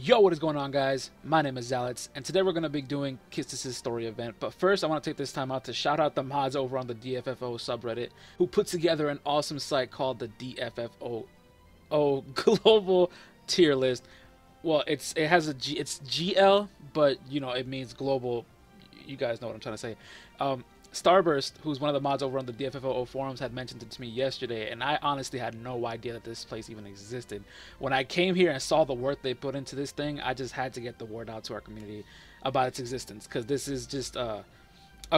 Yo, what is going on, guys? My name is Zalits, and today we're going to be doing Quistis' story event. But first, I want to take this time out to shout out the mods over on the DFFOO subreddit who put together an awesome site called the DFFOO Global Tier List. Well, it's GL, but you know it means global. You guys know what I'm trying to say. Starburst, who's one of the mods over on the DFFOO forums, had mentioned it to me yesterday, and I honestly had no idea that this place even existed. When I came here and saw the work they put into this thing, I just had to get the word out to our community about its existence, because this is just a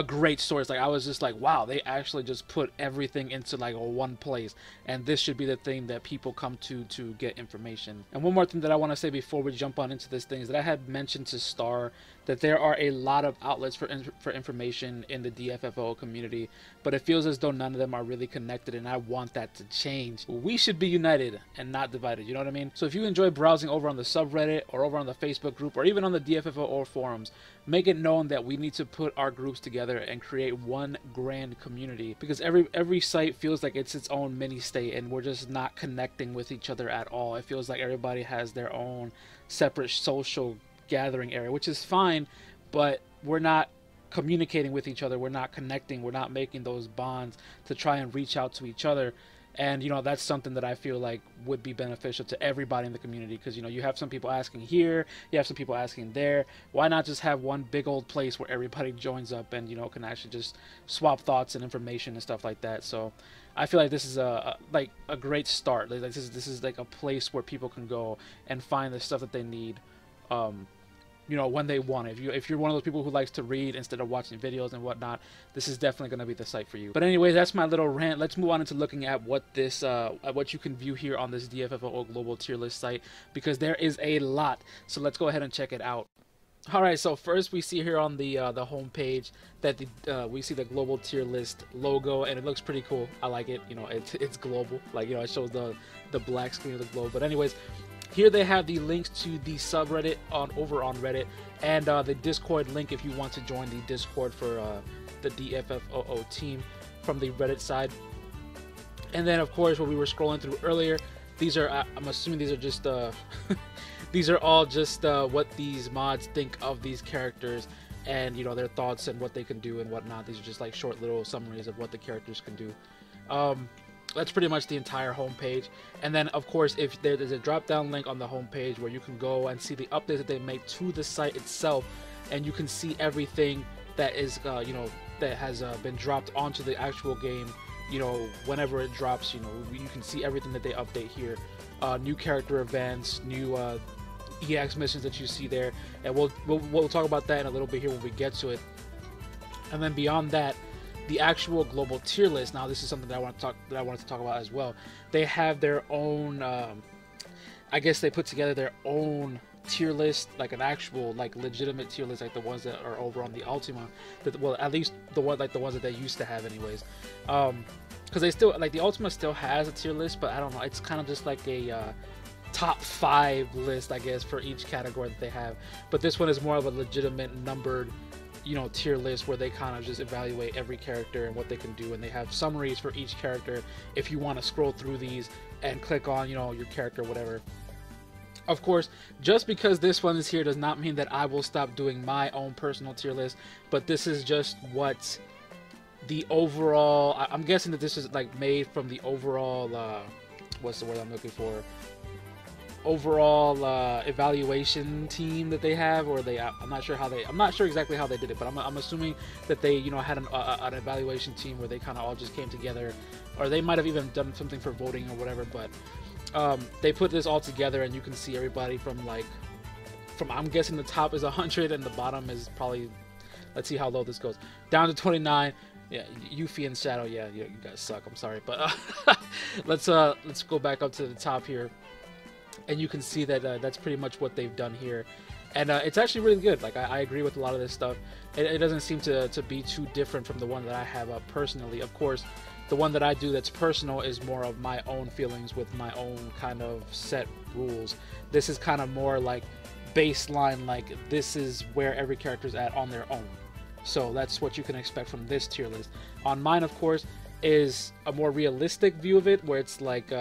great source. Like, I was just like, wow, they actually just put everything into like a one place, and this should be the thing that people come to get information. And one more thing that I want to say before we jump on into this thing is that I had mentioned to Star that there are a lot of outlets for information in the DFFOO community, but it feels as though none of them are really connected, and I want that to change. We should be united and not divided, you know what I mean? So if you enjoy browsing over on the subreddit or over on the Facebook group or even on the DFFOO forums, make it known that we need to put our groups together and create one grand community, because every site feels like it's its own mini state, and we're just not connecting with each other at all. It feels like everybody has their own separate social gathering area, which is fine, but we're not communicating with each other, we're not connecting, we're not making those bonds to try and reach out to each other. And you know, that's something that I feel like would be beneficial to everybody in the community, because you know, you have some people asking here, you have some people asking there. Why not just have one big old place where everybody joins up and, you know, can actually just swap thoughts and information and stuff like that? So I feel like this is a great start. Like this is like a place where people can go and find the stuff that they need, you know, when they want it. If you're one of those people who likes to read instead of watching videos and whatnot, this is definitely going to be the site for you. But anyway, that's my little rant. Let's move on into looking at what this what you can view here on this DFFOO Global Tier List site, because there is a lot. So let's go ahead and check it out. Alright, so first we see here on the home page that we see the Global Tier List logo, and it looks pretty cool. I like it. You know, it's global. Like, you know, it shows the black screen of the globe. But anyways, here they have the links to the subreddit over on Reddit, and the Discord link if you want to join the Discord for the DFFOO team from the Reddit side. And then, of course, what we were scrolling through earlier, these are, I'm assuming these are just these are all just what these mods think of these characters, and you know, their thoughts and what they can do and whatnot. These are just like short little summaries of what the characters can do. That's pretty much the entire homepage. And then, of course, if there's a drop-down link on the homepage where you can go and see the updates that they make to the site itself, and you can see everything that is, you know, that has been dropped onto the actual game. You know, whenever it drops, you know, you can see everything that they update here. New character events, new EX missions that you see there, and we'll talk about that in a little bit here when we get to it. And then beyond that, the actual global tier list. Now, this is something that I wanted to talk about as well. They have their own, I guess they put together their own tier list, like an actual, like, legitimate tier list, like the ones that are over on the Ultima. Well, at least the ones that they used to have, anyways. Because they still, like, the Ultima still has a tier list, but I don't know. It's kind of just like a top 5 list, I guess, for each category that they have. But this one is more of a legitimate numbered, you know, tier list where they kind of just evaluate every character and what they can do, and they have summaries for each character if you want to scroll through these and click on, you know, your character, whatever. Of course, just because this one is here does not mean that I will stop doing my own personal tier list, but this is just what the overall, I'm guessing that this is like made from the overall, what's the word I'm looking for, overall evaluation team that they have, or I'm not sure exactly how they did it, but I'm assuming that they, you know, had an evaluation team where they kind of all just came together, or they might have even done something for voting or whatever. But they put this all together, and you can see everybody from I'm guessing the top is 100 and the bottom is probably, let's see how low this goes, down to 29. Yeah, Yuffie and Shadow, yeah, you guys suck, I'm sorry, but let's go back up to the top here. And you can see that that's pretty much what they've done here, and it's actually really good. Like, I agree with a lot of this stuff. It doesn't seem to be too different from the one that I have up personally. Of course, the one that I do that's personal is more of my own feelings with my own kind of set rules. This is kind of more like baseline, like this is where every character's at on their own. So that's what you can expect from this tier list. On mine, of course, is a more realistic view of it, where it's like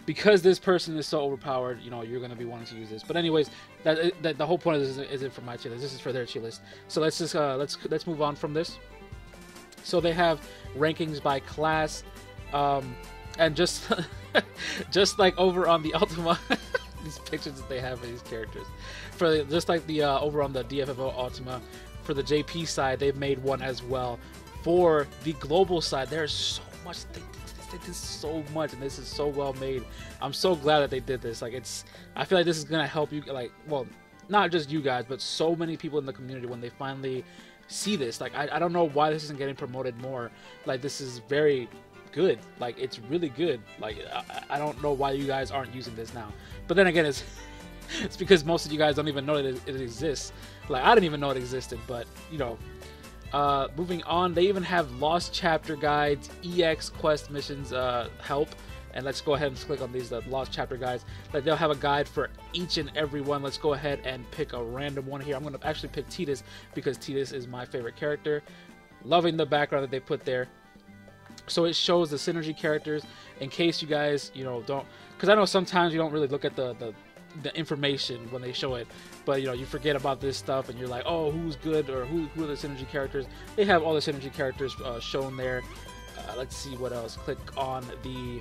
because this person is so overpowered, you know, you're going to be wanting to use this. But anyways, that the whole point of this isn't for my tier list. This is for their tier list. So let's just let's move on from this. So they have rankings by class, and just just like over on the Ultima, these pictures that they have of these characters, for just like the over on the DFFO Ultima, for the JP side, they've made one as well. For the global side, there's so much. They did so much, and this is so well made. I'm so glad that they did this. Like, I feel like this is gonna help you, like, well, not just you guys, but so many people in the community when they finally see this. Like, I don't know why this isn't getting promoted more. Like, this is very good. Like, it's really good. Like, I don't know why you guys aren't using this now. But then again, it's because most of you guys don't even know that it exists. Like, I didn't even know it existed, but you know. Moving on, they even have lost chapter guides, EX quest missions help, and let's go ahead and click on these lost chapter guides. Like, they'll have a guide for each and every one. Let's go ahead and pick a random one here. I'm going to actually pick Titus because Titus is my favorite character. Loving the background that they put there. So it shows the synergy characters in case you guys, you know, don't, because I know sometimes you don't really look at the information when they show it, but you know, you forget about this stuff and you're like, oh, who's good, or who are the synergy characters. They have all the synergy characters shown there. Let's see what else. Click on the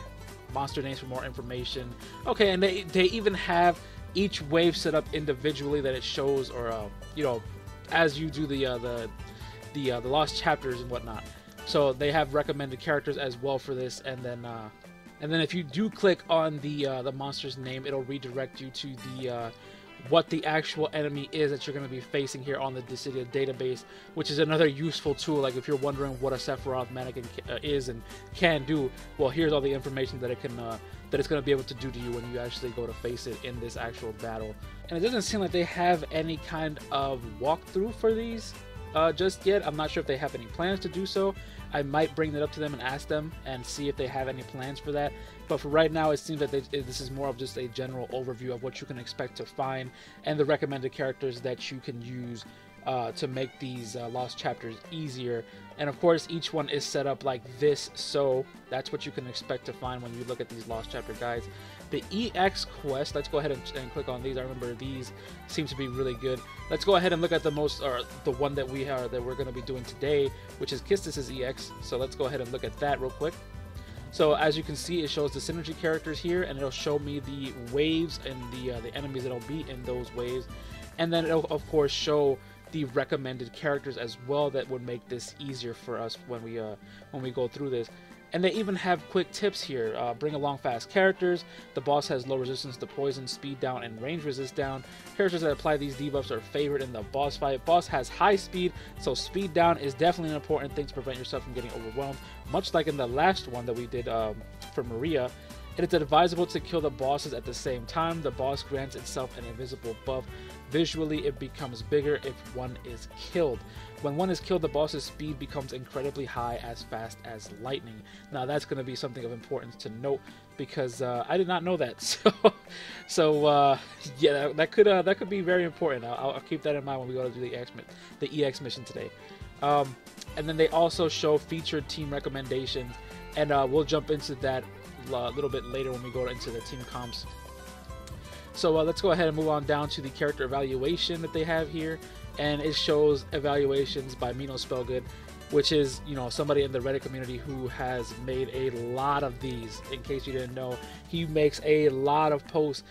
monster names for more information. Okay, and they even have each wave set up individually that it shows, or you know, as you do the lost chapters and whatnot. So they have recommended characters as well for this, and then if you do click on the monster's name, it'll redirect you to the what the actual enemy is that you're going to be facing here on the Dissidia database, which is another useful tool. Like, if you're wondering what a Sephiroth mannequin is and can do, well, here's all the information that it can that it's going to be able to do to you when you actually go to face it in this actual battle. And it doesn't seem like they have any kind of walkthrough for these just yet. I'm not sure if they have any plans to do so. I might bring that up to them and ask them and see if they have any plans for that. But for right now, it seems that this is more of just a general overview of what you can expect to find and the recommended characters that you can use to make these lost chapters easier. And of course, each one is set up like this, so that's what you can expect to find when you look at these lost chapter guides. The EX quest, let's go ahead and click on these. I remember these seem to be really good. Let's go ahead and look at the one that we're going to be doing today, which is Quistis' EX. So let's go ahead and look at that real quick. So as you can see, it shows the synergy characters here, and it'll show me the waves and the enemies that'll be in those waves, and then it'll of course show the recommended characters as well that would make this easier for us when we go through this. And they even have quick tips here. Bring along fast characters. The boss has low resistance to poison, speed down, and range resist down. Characters that apply these debuffs are favored in the boss fight. Boss has high speed, so speed down is definitely an important thing to prevent yourself from getting overwhelmed. Much like in the last one that we did for Maria. It is advisable to kill the bosses at the same time. The boss grants itself an invisible buff. Visually, it becomes bigger if one is killed. When one is killed, the boss's speed becomes incredibly high, as fast as lightning. Now, that's going to be something of importance to note, because I did not know that. So yeah, that could be very important. I'll keep that in mind when we go to do the EX mission today. And then they also show featured team recommendations, and we'll jump into that a little bit later when we go into the team comps. So let's go ahead and move on down to the character evaluation that they have here, and it shows evaluations by Mino Spellgood, which is, you know, somebody in the Reddit community who has made a lot of these. In case you didn't know, he makes a lot of posts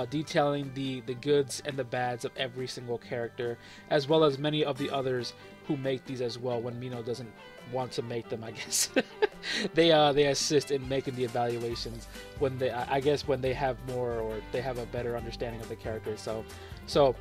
detailing the goods and the bads of every single character, as well as many of the others who make these as well when Mino doesn't want to make them, I guess. they assist in making the evaluations when I guess when they have more, or they have a better understanding of the character. So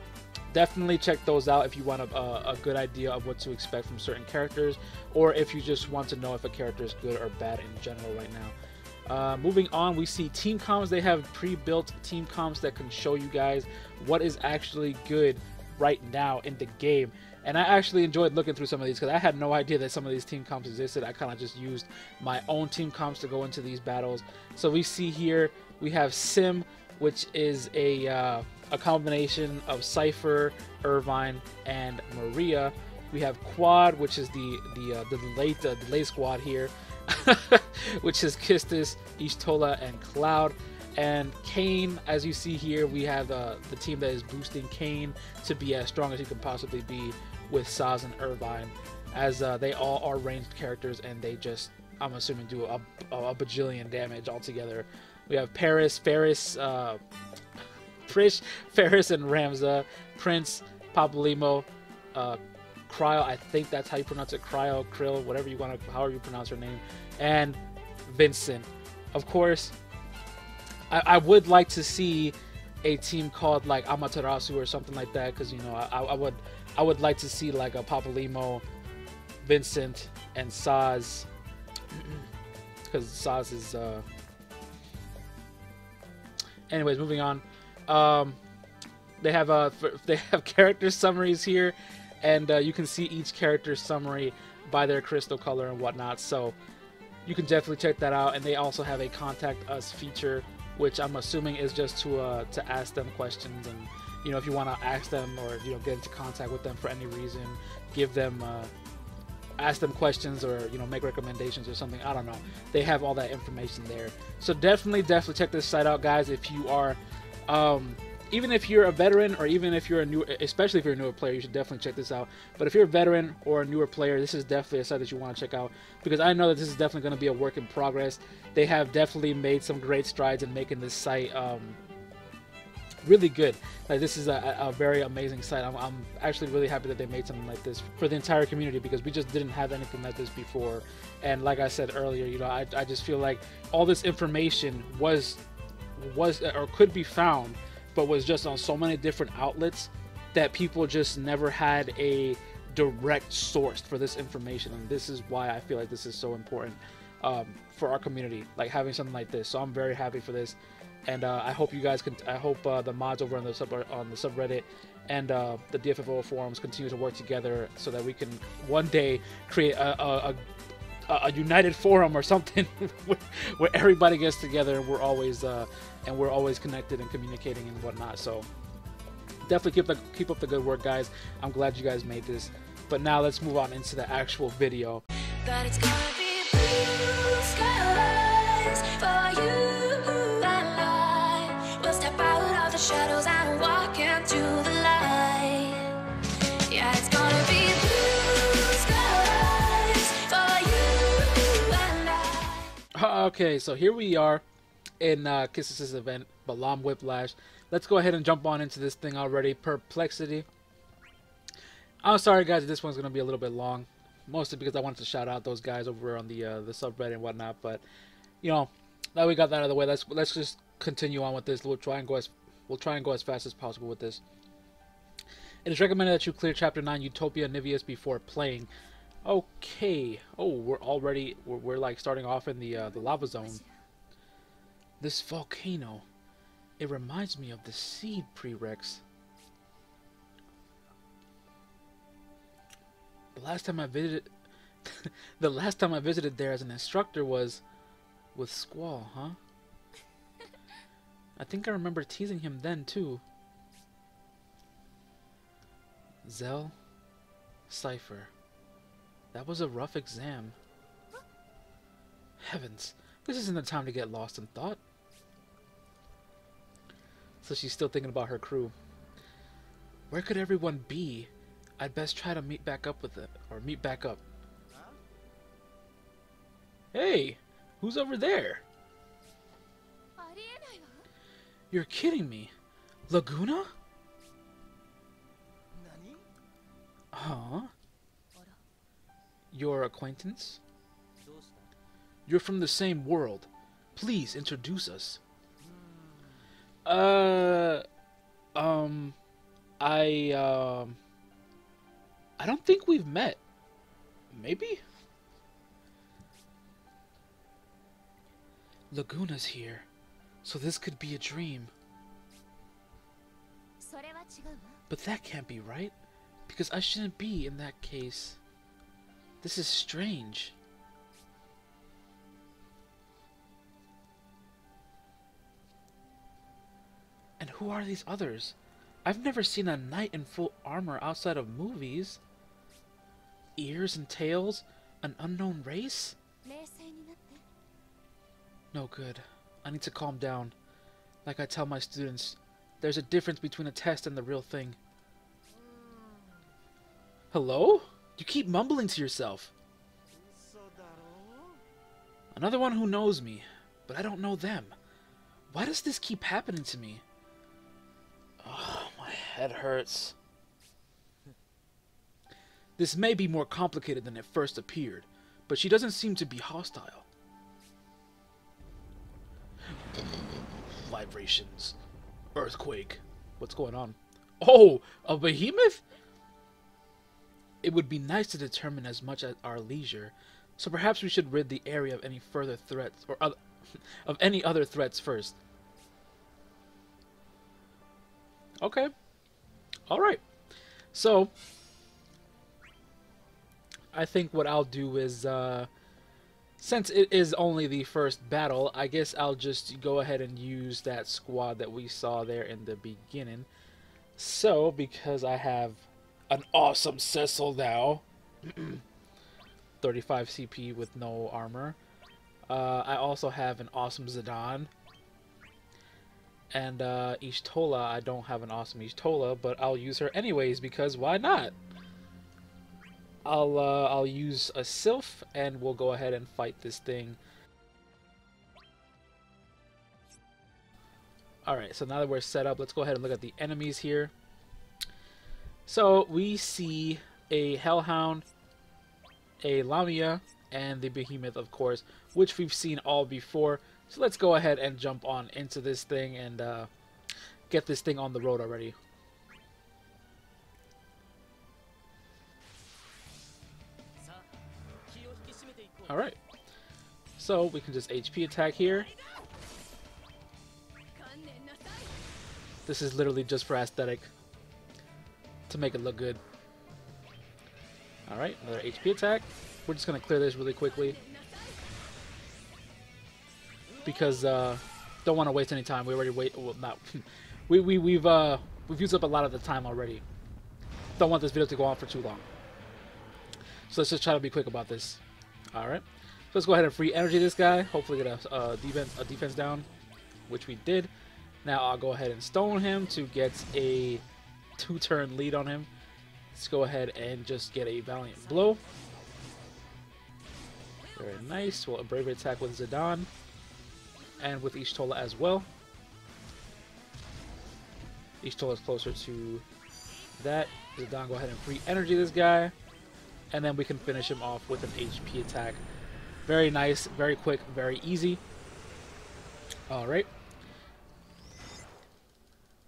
definitely check those out if you want a good idea of what to expect from certain characters, or if you just want to know if a character is good or bad in general right now. Moving on, we see team comps. They have pre-built team comps that can show you guys what is actually good right now in the game. And I actually enjoyed looking through some of these because I had no idea that some of these team comps existed. I kind of just used my own team comps to go into these battles. So we see here we have Sim, which is a combination of Cypher, Irvine, and Maria. We have Quad, which is the delay squad here, which is Quistis, Ishtola, and Cloud. And Kane, as you see here, we have the team that is boosting Kane to be as strong as he can possibly be with Saz and Irvine, as they all are ranged characters and they just, I'm assuming, do a bajillion damage altogether. We have Paris, Ferris, Prish, Ferris and Ramza, Prince, Papalymo, Cryo, I think that's how you pronounce it, Cryo, Krill, whatever you want to, however you pronounce her name, and Vincent. Of course, I would like to see a team called like Amaterasu or something like that, because, you know, I would like to see like a Papalymo, Vincent, and Saz, because Saz is anyways, moving on. They have character summaries here, and you can see each character summary by their crystal color and whatnot, so you can definitely check that out. And they also have a contact us feature, which I'm assuming is just to ask them questions, and, you know, if you want to ask them or, you know, get into contact with them for any reason, give them ask them questions, or, you know, make recommendations or something, I don't know. They have all that information there. So definitely check this site out, guys. If you are even if you're a veteran, or even if you're a new, especially if you're a newer player, you should definitely check this out. But if you're a veteran or a newer player, this is definitely a site that you want to check out, because I know that this is definitely going to be a work in progress. They have definitely made some great strides in making this site really good. Like, this is a very amazing site. I'm actually really happy that they made something like this for the entire community, because we just didn't have anything like this before. And like I said earlier, you know, I just feel like all this information was or could be found, but was just on so many different outlets that people just never had a direct source for this information. And this is why I feel like this is so important for our community, like having something like this. So I'm very happy for this, and I hope you guys can. I hope the mods over on the subreddit and the DFFOO forums continue to work together, so that we can one day create a united forum or something where everybody gets together, and we're always connected and communicating and whatnot. So definitely keep up the good work, guys. I'm glad you guys made this. But now let's move on into the actual video. But it's gonna be blue skies for you and I. We'll step out of the shadows and walk into the light. Yeah, it's gonna be blue skies for you and I. Okay, so here we are in Quistis' event, Balam Whiplash. Let's go ahead and jump on into this thing already. Perplexity. I'm sorry, guys, this one's gonna be a little bit long, mostly because I wanted to shout out those guys over on the subreddit and whatnot. But, you know, now we got that out of the way, let's just continue on with this. We'll try and go as fast as possible with this. It is recommended that you clear Chapter 9 Utopia Niveus before playing. Okay. Oh, we're like starting off in the lava zone. This volcano, it reminds me of the seed prereqs. The last time I visited there as an instructor was with Squall, huh? I think I remember teasing him then too. Zell, Cypher. That was a rough exam. Heavens, this isn't the time to get lost in thought. So she's still thinking about her crew. Where could everyone be? I'd best try to meet back up with it, or meet back up. Hey, who's over there? You're kidding me. Laguna? Huh? Your acquaintance? You're from the same world. Please introduce us. I don't think we've met. Maybe? Laguna's here, so this could be a dream. But that can't be right, because I shouldn't be in that case. This is strange. And who are these others? I've never seen a knight in full armor outside of movies. Ears and tails? An unknown race? No good. I need to calm down. Like I tell my students, there's a difference between a test and the real thing. Hello? You keep mumbling to yourself. Another one who knows me, but I don't know them. Why does this keep happening to me? Oh, my head hurts. This may be more complicated than it first appeared, but she doesn't seem to be hostile. Vibrations. Earthquake. What's going on? Oh, a behemoth? It would be nice to determine as much at our leisure, so perhaps we should rid the area of any further threats, or of any other threats first. Okay. Alright. So, I think what I'll do is, since it is only the first battle, I guess I'll just go ahead and use that squad that we saw there in the beginning. So, because I have an awesome Cecil now, 35 CP with no armor, I also have an awesome Zidane, and Ishtola, I don't have an awesome Ishtola, but I'll use her anyways because why not? I'll use a Sylph, and we'll go ahead and fight this thing. Alright, so now that we're set up, let's go ahead and look at the enemies here. So, we see a Hellhound, a Lamia, and the Behemoth, of course, which we've seen all before. So let's go ahead and jump on into this thing and get this thing on the road already. Alright, so we can just HP attack here. This is literally just for aesthetic, to make it look good. Alright, another HP attack. We're just going to clear this really quickly, because don't want to waste any time. We already well, not we've used up a lot of the time already. Don't want this video to go on for too long. So let's just try to be quick about this. Alright, so let's go ahead and free energy this guy. Hopefully get a defense down, which we did. Now I'll go ahead and stone him to get a 2-turn lead on him. Let's go ahead and just get a Valiant Blow. Very nice. Well, a Bravery attack with Zidane, and with Ishtola as well. Ishtola is closer to that. Zidane, go ahead and free energy this guy, and then we can finish him off with an HP attack. Very nice, very quick, very easy. Alright.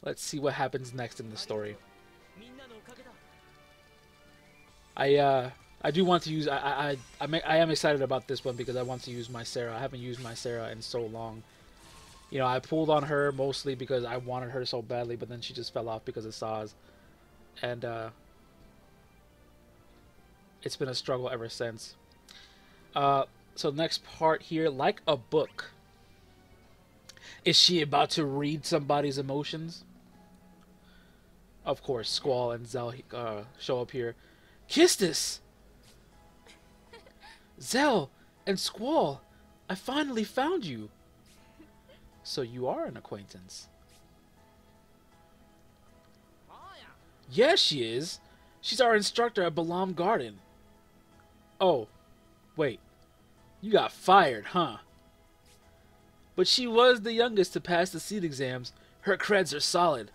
Let's see what happens next in the story. I do want to use, I am excited about this one because I want to use my Sarah. I haven't used my Sarah in so long. You know, I pulled on her mostly because I wanted her so badly, but then she just fell off because of Saz. And it's been a struggle ever since. So next part here, like a book. Is she about to read somebody's emotions? Of course, Squall and Zell show up here. Quistis! Zell and Squall, I finally found you. So you are an acquaintance. Yes, she is. She's our instructor at Balam Garden. Oh, wait. You got fired, huh? But she was the youngest to pass the seed exams. Her creds are solid.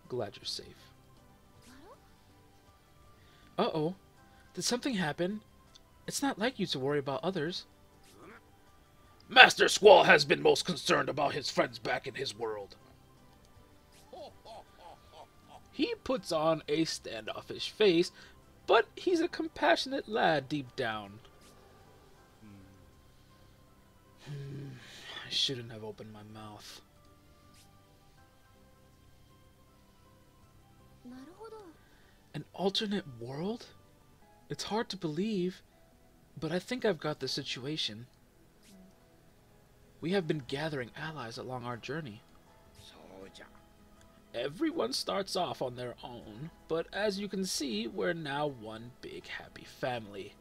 Glad you're safe. Uh-oh. Did something happen? It's not like you to worry about others. Master Squall has been most concerned about his friends back in his world. He puts on a standoffish face, but he's a compassionate lad deep down. I shouldn't have opened my mouth. An alternate world? It's hard to believe, but I think I've got the situation. We have been gathering allies along our journey. Everyone starts off on their own, but as you can see, we're now one big happy family.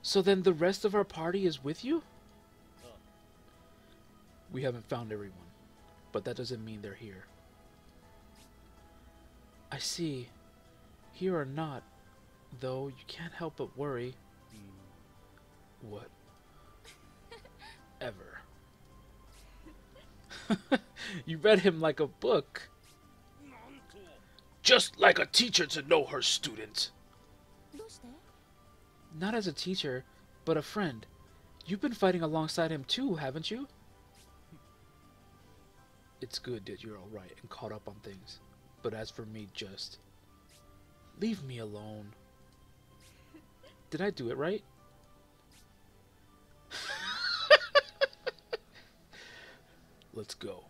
So then the rest of our party is with you? We haven't found everyone, but that doesn't mean they're here. I see. Here or not, though, you can't help but worry. What? Ever. You read him like a book. Just like a teacher to know her student. Not as a teacher, but a friend. You've been fighting alongside him too, haven't you? It's good that you're alright and caught up on things. But as for me, just... leave me alone. Did I do it right? Let's go.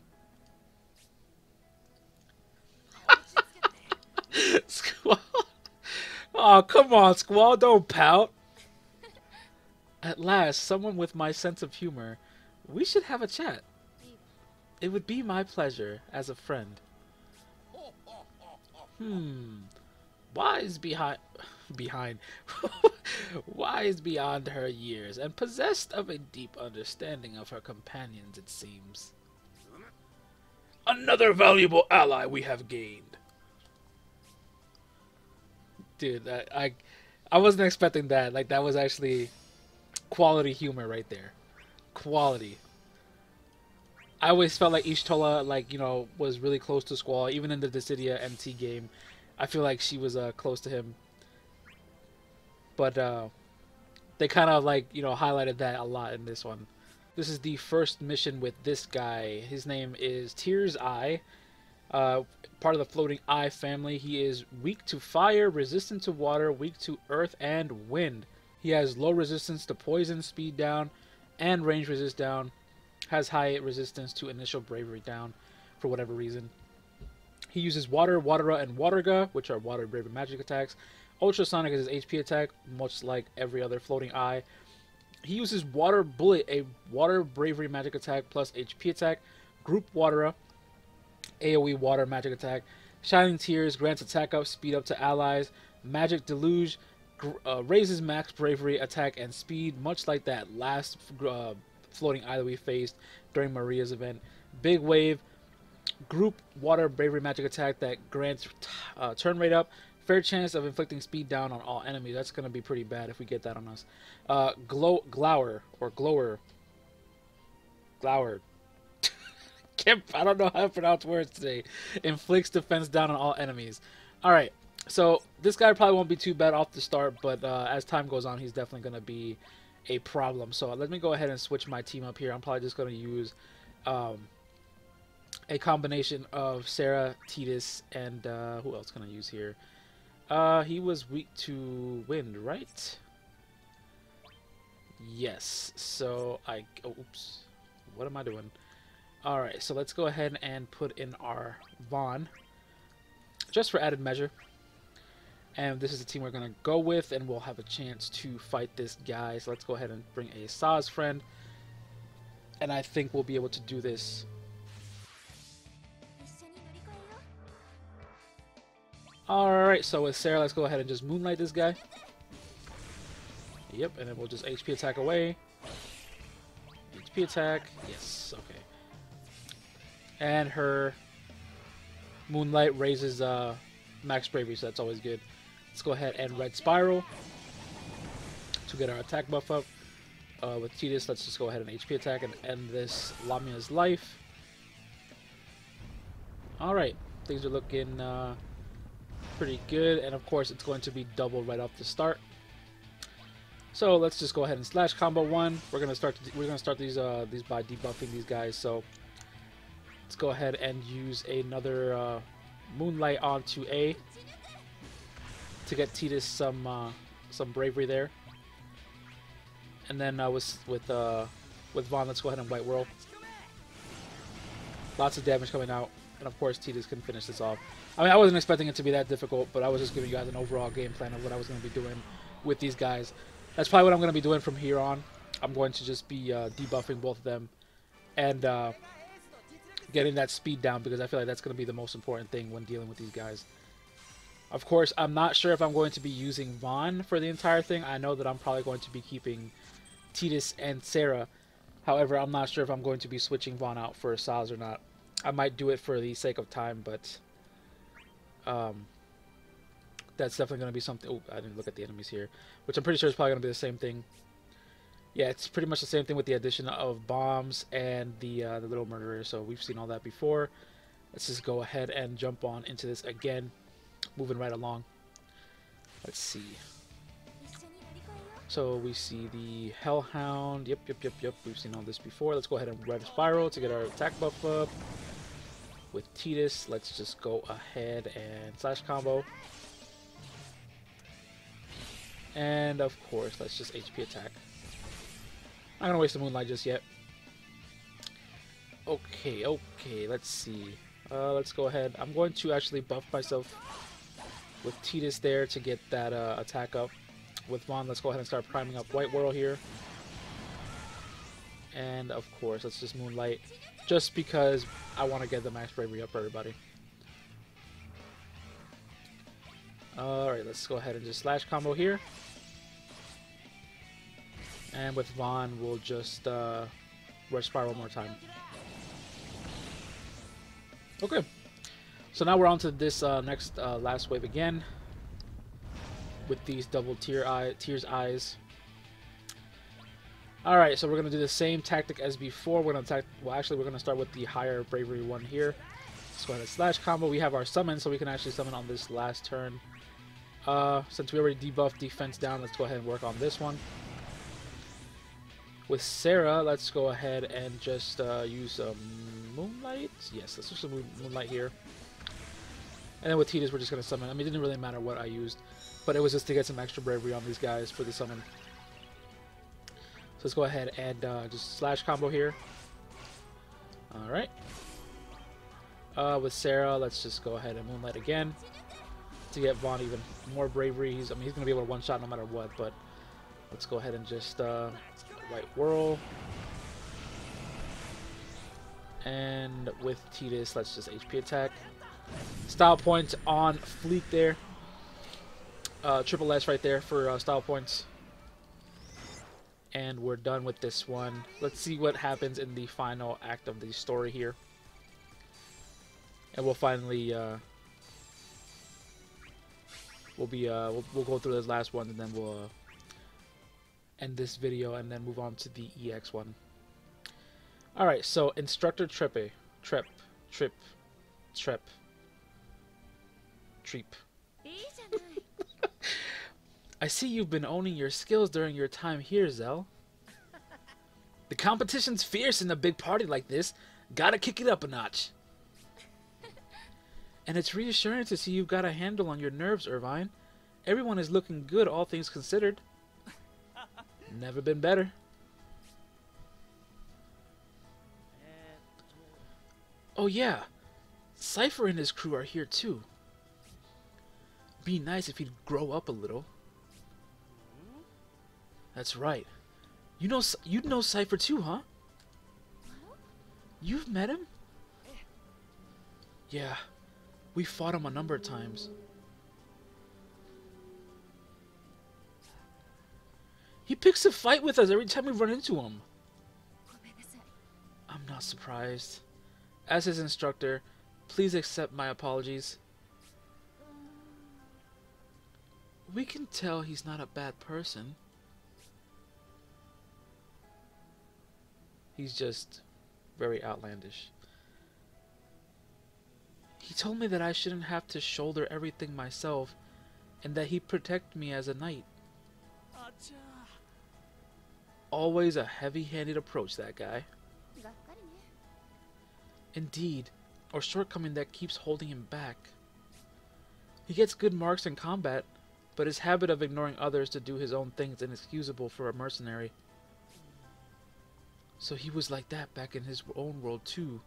Squall. Oh, come on, Squall. Don't pout. At last, someone with my sense of humor. We should have a chat. It would be my pleasure as a friend. Wise wise beyond her years, and possessed of a deep understanding of her companions, it seems. Another valuable ally we have gained. Dude, I wasn't expecting that. Like, that was actually quality humor right there. Quality. I always felt like Ishtola, like, you know, was really close to Squall. Even in the Dissidia MT game, I feel like she was close to him. But they kind of, like, you know, highlighted that a lot in this one. This is the first mission with this guy. His name is Tears Eye. Part of the Floating Eye family. He is weak to fire, resistant to water, weak to earth and wind. He has low resistance to poison, speed down, and range resist down. Has high resistance to initial bravery down for whatever reason. He uses Water, Watera, and Waterga, which are water bravery magic attacks. Ultrasonic is his HP attack, much like every other Floating Eye. He uses Water Bullet, a water bravery magic attack plus HP attack. Group Watera, AoE water magic attack. Shining Tears grants attack up, speed up to allies. Magic Deluge raises max bravery, attack, and speed, much like that last Floating Eye that we faced during Maria's event. Big Wave, group water bravery magic attack that grants turn rate up, fair chance of inflicting speed down on all enemies. That's going to be pretty bad if we get that on us. Glower. I don't know how to pronounce words today. Inflicts defense down on all enemies. Alright, so this guy probably won't be too bad off the start, but as time goes on, he's definitely going to be a problem. So let me go ahead and switch my team up here. I'm probably just going to use a combination of Sarah, Titus, and who else can I use here? He was weak to wind, right? Yes. So oops. What am I doing? Alright, so let's go ahead and put in our Vaughn, just for added measure. And this is the team we're going to go with, and we'll have a chance to fight this guy. So let's go ahead and bring a Saz friend. And I think we'll be able to do this. Alright, so with Sarah, let's go ahead and just Moonlight this guy. Yep, and then we'll just HP attack away. HP attack, yes, okay. And her Moonlight raises max bravery, so that's always good. Let's go ahead and Red Spiral to get our attack buff up. With Titus, let's just go ahead and HP attack and end this Lamia's life. Alright, things are looking pretty good, and of course it's going to be double right off the start. So let's just go ahead and slash combo one. We're gonna start these by debuffing these guys. So let's go ahead and use another Moonlight onto A to get Titus some bravery there. And then with Vaughn, let's go ahead and White Whirl. Lots of damage coming out, and of course Titus can finish this off. I mean, I wasn't expecting it to be that difficult, but I was just giving you guys an overall game plan of what I was going to be doing with these guys. That's probably what I'm going to be doing from here on. I'm going to just be debuffing both of them and getting that speed down, because I feel like that's going to be the most important thing when dealing with these guys. Of course, I'm not sure if I'm going to be using Vaughn for the entire thing. I know that I'm probably going to be keeping Titus and Sarah However, I'm not sure if I'm going to be switching Vaughn out for Sal's or not. I might do it for the sake of time, but that's definitely going to be something. Oh, I didn't look at the enemies here, which I'm pretty sure is probably going to be the same thing. Yeah, it's pretty much the same thing with the addition of bombs and the little murderer. So we've seen all that before. Let's just go ahead and jump on into this again, moving right along. Let's see. So we see the Hellhound. Yep. We've seen all this before. Let's go ahead and Rev Spiral to get our attack buff up. With Titus, let's just go ahead and slash combo. And of course, let's just HP attack. I'm not gonna waste the Moonlight just yet. Okay, let's see. Let's go ahead. I'm going to actually buff myself with Titus there to get that attack up. With Vaughn, let's go ahead and start priming up White Whirl here. And of course, let's just Moonlight. Just because I want to get the max bravery up for everybody. Alright, let's go ahead and just slash combo here. And with Vaughn, we'll just rush spiral one more time. Okay. So now we're on to this next last wave again. With these double Tears Eyes. Alright, so we're going to do the same tactic as before. We're going to well, actually, we're going to start with the higher bravery one here. Let's go ahead and slash combo. We have our summon, so we can actually summon on this last turn. Since we already debuffed defense down, let's go ahead and work on this one. With Sarah, let's go ahead and just use Moonlight. Yes, let's use some Moonlight here. And then with Titus, we're just going to summon. I mean, it didn't really matter what I used, but it was just to get some extra bravery on these guys for the summon. So let's go ahead and just slash combo here. Alright. With Sarah, let's just go ahead and Moonlight again to get Vaughn even more bravery. He's going to be able to one-shot no matter what, but let's go ahead and just White Whirl. And with Titus, let's just HP attack. Style points on fleek there. Triple S right there for style points. And we're done with this one. Let's see what happens in the final act of the story here. And we'll finally we'll go through those last ones, and then we'll end this video and then move on to the EX one. Alright, so Instructor Trepe. Trep. I see you've been owning your skills during your time here, Zell. The competition's fierce in a big party like this. Gotta kick it up a notch. And it's reassuring to see you've got a handle on your nerves, Irvine. Everyone is looking good, all things considered. Never been better. Oh yeah, Cypher and his crew are here too. Be nice if he'd grow up a little. That's right. You know Cypher too, huh? You've met him? Yeah, we fought him a number of times. He picks a fight with us every time we run into him. I'm not surprised. As his instructor, please accept my apologies. We can tell he's not a bad person. He's just very outlandish. He told me that I shouldn't have to shoulder everything myself, and that he'd protect me as a knight. Always a heavy-handed approach, that guy. Indeed, a shortcoming that keeps holding him back. He gets good marks in combat, but his habit of ignoring others to do his own thing is inexcusable for a mercenary. So he was like that back in his own world too.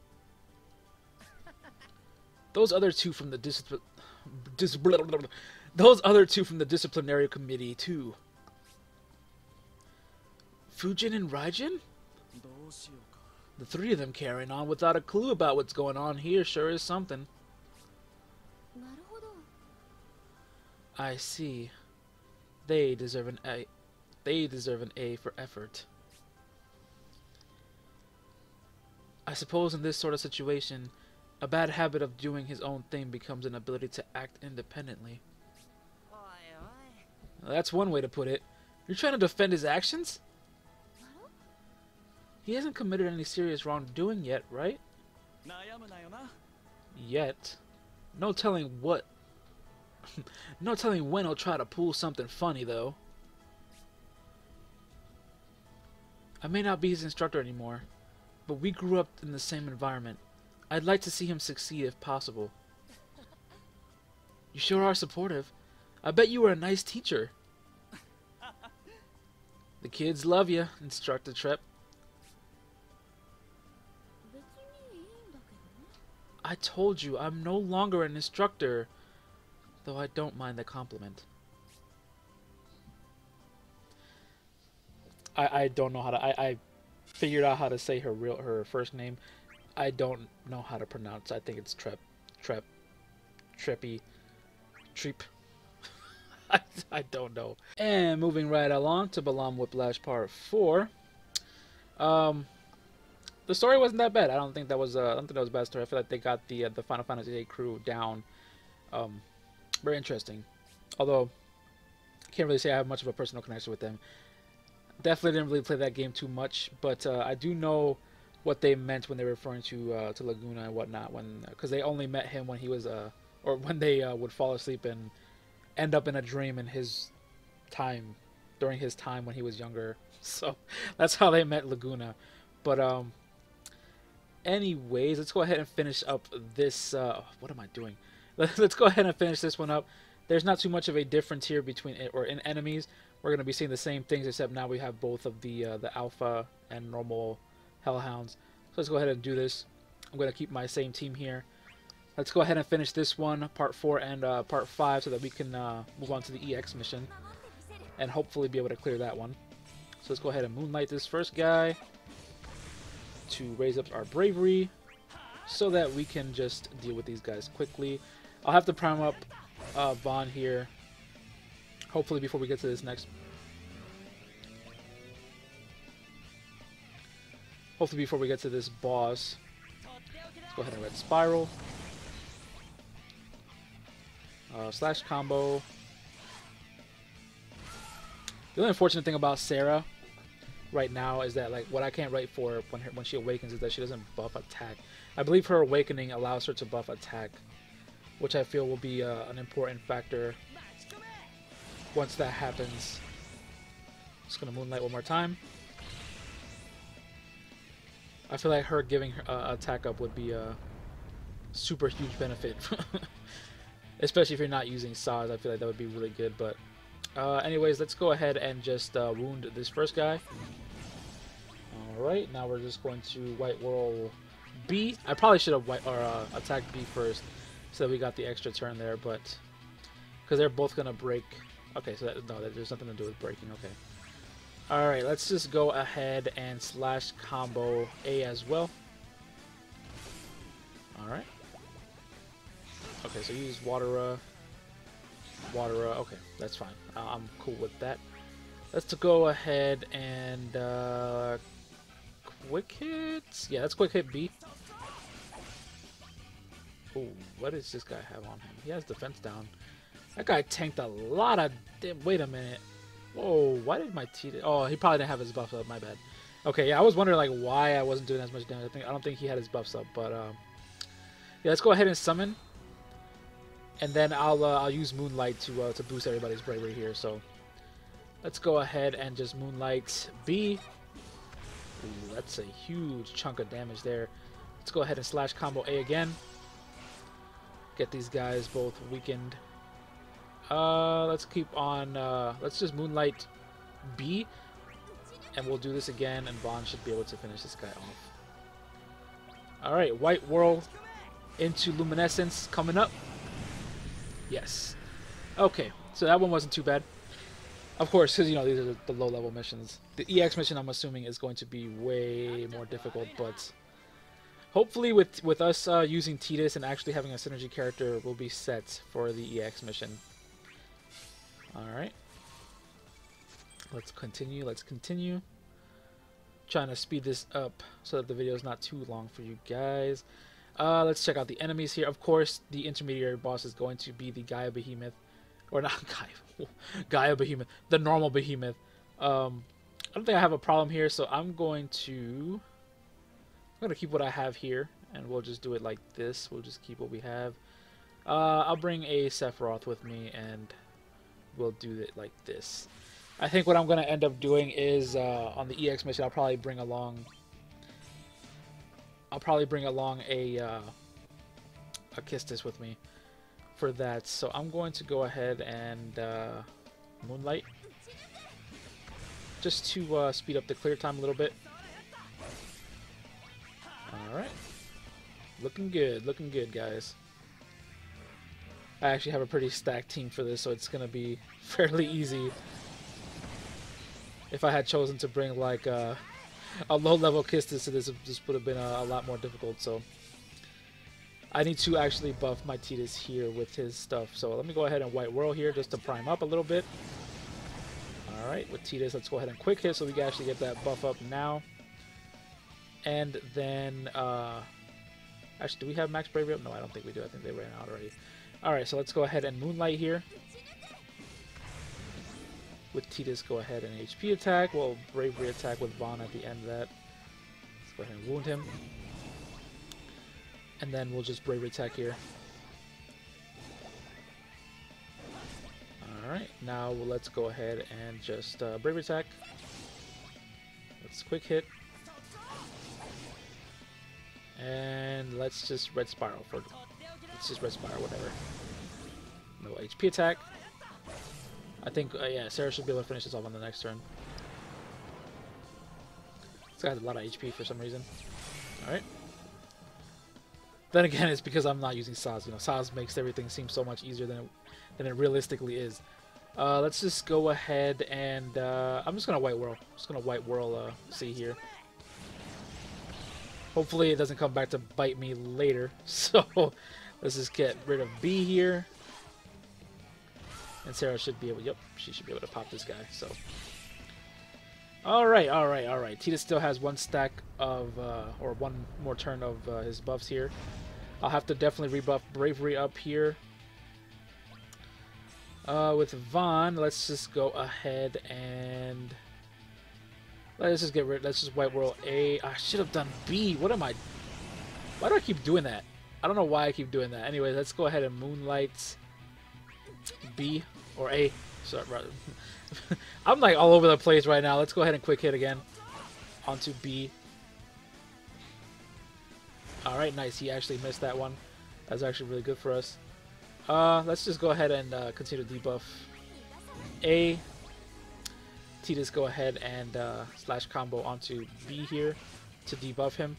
Those other two from the disciplinary committee too. Fujin and Raijin? The three of them carrying on without a clue about what's going on here sure is something. I see. They deserve an A. They deserve an A for effort. I suppose in this sort of situation, a bad habit of doing his own thing becomes an ability to act independently. Well, that's one way to put it. You're trying to defend his actions? He hasn't committed any serious wrongdoing yet, right? Yet. No telling what. No telling when he'll try to pull something funny, though. I may not be his instructor anymore, but we grew up in the same environment. I'd like to see him succeed if possible. You sure are supportive. I bet you were a nice teacher. The kids love you, Instructor Trep. I told you, I'm no longer an instructor, though I don't mind the compliment. I don't know how to... I figured out how to say her first name. I don't know how to pronounce. I think it's Treppy, Treep. I don't know. And moving right along to Balam Whiplash Part 4. The story wasn't that bad. I don't think that was a bad story. I feel like they got the Final Fantasy VIII crew down. Very interesting. Although I can't really say I have much of a personal connection with them. Definitely didn't really play that game too much, but I do know what they meant when they were referring to Laguna and whatnot. Because they only met him when he was or when they would fall asleep and end up in a dream in his time, during his time when he was younger. So that's how they met Laguna. But anyways, let's go ahead and finish up this. What am I doing? Let's go ahead and finish this one up. There's not too much of a difference here between in enemies. We're going to be seeing the same things, except now we have both of the alpha and normal hellhounds. So let's go ahead and do this. I'm going to keep my same team here. Let's go ahead and finish this one, part 4 and part 5, so that we can move on to the EX mission and hopefully be able to clear that one. So let's go ahead and moonlight this first guy to raise up our bravery so that we can just deal with these guys quickly. I'll have to prime up Vaughn here, hopefully before we get to this next. Hopefully before we get to this boss. Let's go ahead and red spiral. Slash combo. The only unfortunate thing about Sarah right now is that, like, what I can't write for when she awakens is that she doesn't buff attack. I believe her awakening allows her to buff attack, which I feel will be an important factor once that happens. Just gonna moonlight one more time. I feel like her giving her attack up would be a super huge benefit. Especially if you're not using saws, I feel like that would be really good. But anyways, let's go ahead and just wound this first guy. Alright, now we're just going to White Whirl B. I probably should have attacked B first, so that we got the extra turn there, but because they're both going to break. Okay, so no, there's nothing to do with breaking. Okay. Alright, let's just go ahead and slash combo A as well. Alright. Okay, so use water. Okay, that's fine. I'm cool with that. Let's go ahead and quick hits. Yeah, let's quick hit B. Ooh, what does this guy have on him? He has defense down. That guy tanked a lot of... Wait a minute. Whoa, why did my T... Oh, he probably didn't have his buffs up. My bad. Okay, yeah, I was wondering like why I wasn't doing as much damage. I don't think he had his buffs up, but yeah, let's go ahead and summon. And then I'll use Moonlight to boost everybody's bravery here. So let's go ahead and just Moonlight B. Ooh, that's a huge chunk of damage there. Let's go ahead and slash combo A again. Get these guys both weakened. Let's keep on. Let's just Moonlight B, and we'll do this again. And Vaughn should be able to finish this guy off. All right, White Whirl into Luminescence coming up. Yes. Okay, so that one wasn't too bad. Of course, because, you know, these are the low-level missions. The EX mission, I'm assuming, is going to be way more difficult, but hopefully with us using Tidus and actually having a synergy character, we'll be set for the EX mission. Alright. Let's continue. trying to speed this up so that the video is not too long for you guys. Let's check out the enemies here. Of course, the intermediary boss is going to be the Gaia Behemoth. Or not Gaia. Gaia Behemoth. The normal Behemoth. I don't think I have a problem here, so I'm going to keep what I have here, and we'll just do it like this. We'll just keep what we have. I'll bring a Sephiroth with me, and we'll do it like this. I think what I'm going to end up doing is, on the EX mission, I'll probably bring along a Quistis with me for that. So I'm going to go ahead and Moonlight, just to speed up the clear time a little bit. Alright. Looking good, guys. I actually have a pretty stacked team for this, so it's going to be fairly easy. If I had chosen to bring like a low-level Quistis to this would have been a lot more difficult. So I need to actually buff my Tidus here with his stuff. So let me go ahead and White Whirl here just to prime up a little bit. Alright, with Tidus, let's go ahead and quick hit so we can actually get that buff up now. And then, actually, do we have max bravery up? No, I don't think we do. I think they ran out already. Alright, so let's go ahead and Moonlight here. With Tidus, go ahead and HP attack. Well, bravery attack with Vaughn at the end of that. Let's go ahead and wound him. And then we'll just bravery attack here. Alright, now let's go ahead and just bravery attack. Let's quick hit. And let's just red spiral for. Let's just red spiral, whatever. No HP attack. I think, yeah, Sarah should be able to finish this off on the next turn. This guy has a lot of HP for some reason. Alright. Then again, it's because I'm not using Saz. You know, Saz makes everything seem so much easier than it realistically is. Let's just go ahead and I'm just gonna White Whirl. Just gonna White Whirl C here. Hopefully it doesn't come back to bite me later. So let's just get rid of B here. And Sarah should be able, yep, she should be able to pop this guy. So, alright. Tidus still has one stack of, or one more turn of his buffs here. I'll have to definitely rebuff Bravery up here. With Vaughn, let's just go ahead and let's just get rid. Let's just White Whirl A. I should have done B. What am I? Why do I keep doing that? I don't know why I keep doing that. Anyway, let's go ahead and Moonlight B or A. Sorry, I'm like all over the place right now. Let's go ahead and quick hit again onto B. All right, nice. He actually missed that one. That's actually really good for us. Let's just go ahead and continue to debuff A. Tidus, go ahead and slash combo onto B here to debuff him.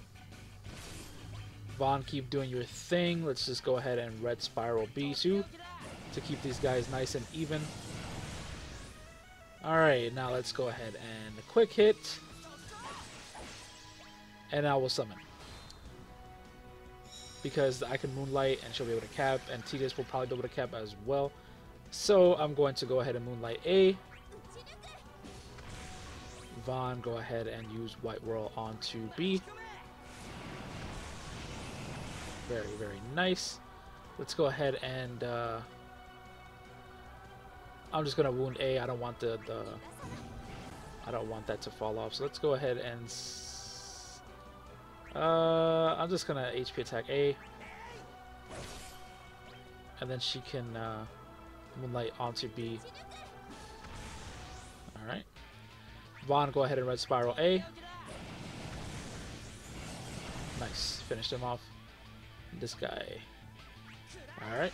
Vaughn, keep doing your thing. Let's just go ahead and red spiral B too to keep these guys nice and even. Alright, now let's go ahead and quick hit. And now we'll summon. Because I can Moonlight and she'll be able to cap, and Tidus will probably be able to cap as well. So I'm going to go ahead and Moonlight A. Vaughn, go ahead and use White Whirl onto B. Very, very nice. Let's go ahead and I'm just gonna wound A. I don't want I don't want that to fall off. So let's go ahead and I'm just gonna HP attack A, and then she can Moonlight onto B. All right. Vaughn, go ahead and red spiral A. Nice, finished him off. This guy. All right.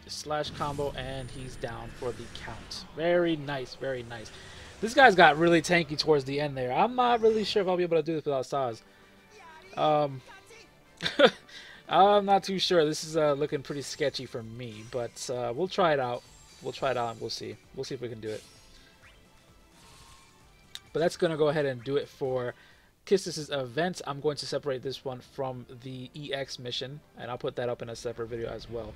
Slash combo, and he's down for the count. Very nice, very nice. This guy's got really tanky towards the end there. I'm not really sure if I'll be able to do this without Saz. I'm not too sure. This is looking pretty sketchy for me, but we'll try it out. We'll try it out and we'll see. We'll see if we can do it. But that's going to go ahead and do it for Quistis' event. I'm going to separate this one from the EX mission, and I'll put that up in a separate video as well.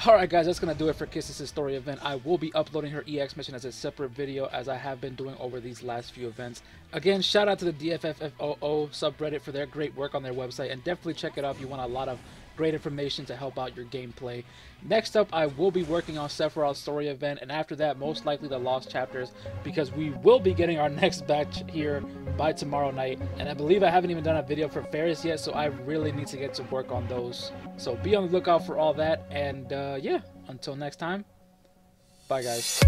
Alright guys, that's going to do it for Quistis' story event. I will be uploading her EX mission as a separate video as I have been doing over these last few events. Again, shout out to the DFFOO subreddit for their great work on their website, and definitely check it out if you want a lot of great information to help out your gameplay. Next up, I will be working on Sephiroth's story event, and after that, most likely the Lost Chapters, because we will be getting our next batch here by tomorrow night. And I believe I haven't even done a video for Ferris yet, so I really need to get to work on those. So be on the lookout for all that, and yeah, until next time, bye guys.